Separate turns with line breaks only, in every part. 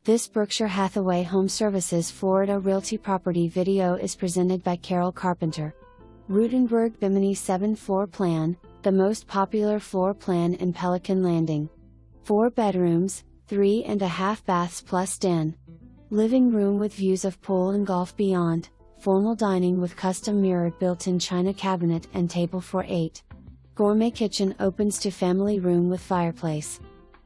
This Berkshire Hathaway HomeServices Florida Realty property video is presented by Carpenter. Rutenberg Bimini 7 floor plan, the most popular floor plan in Pelican Landing. 4 bedrooms, 3.5 baths plus den. Living room with views of pool and golf beyond, formal dining with custom mirrored built-in china cabinet and table for 8. Gourmet kitchen opens to family room with fireplace.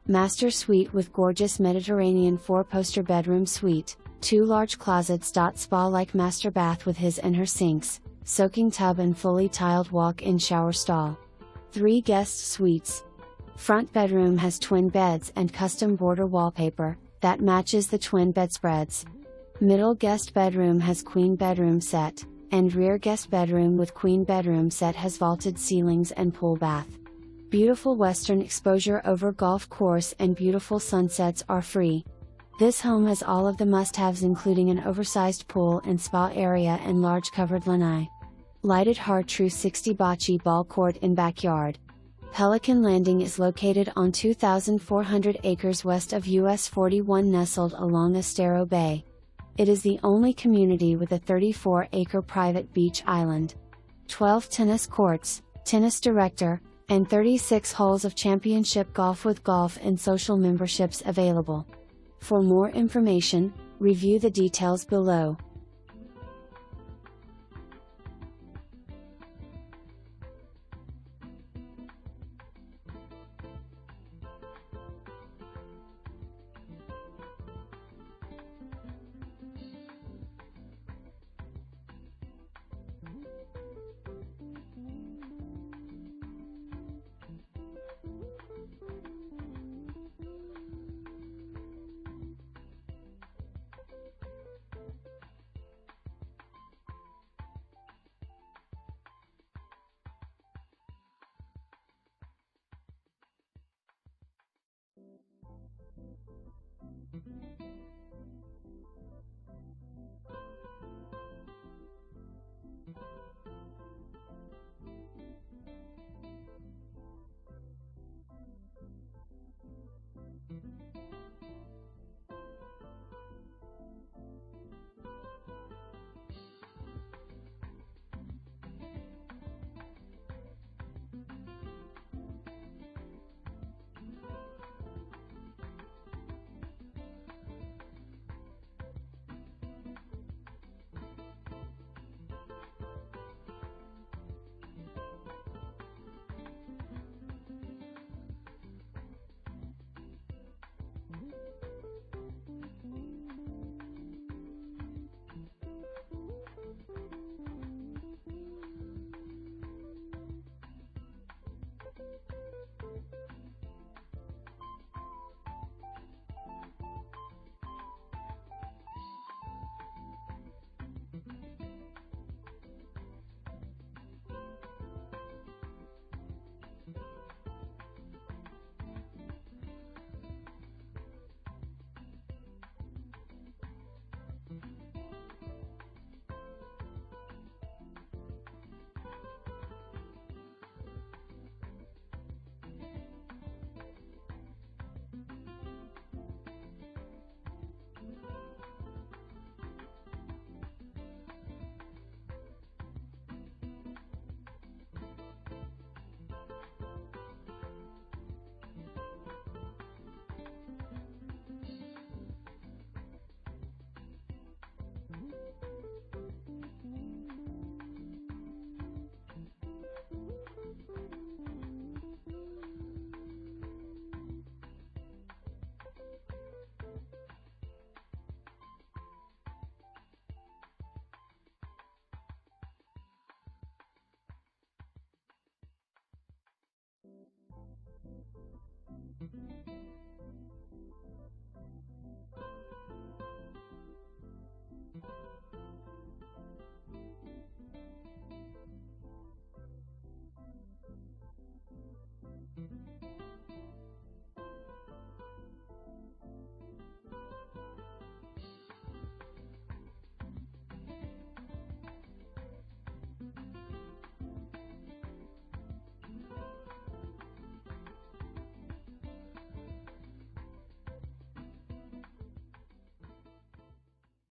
Master suite with gorgeous Mediterranean 4-poster bedroom suite, 2 large closets. Spa-like master bath with his and her sinks, soaking tub and fully tiled walk-in shower stall. 3 guest suites. Front bedroom has twin beds and custom border wallpaper that matches the twin bedspreads. Middle guest bedroom has queen bedroom set, and rear guest bedroom with queen bedroom set has vaulted ceilings and pool bath. Beautiful western exposure over golf course and beautiful sunsets are free. This home has all of the must-haves including an oversized pool and spa area and large covered lanai. Lighted hard true 60 bocce ball court in backyard. Pelican Landing is located on 2,400 acres west of US 41 nestled along Estero Bay. It is the only community with a 34-acre private beach island. 12 tennis courts, tennis director, and 36 holes of championship golf with golf and social memberships available. For more information, review the details below.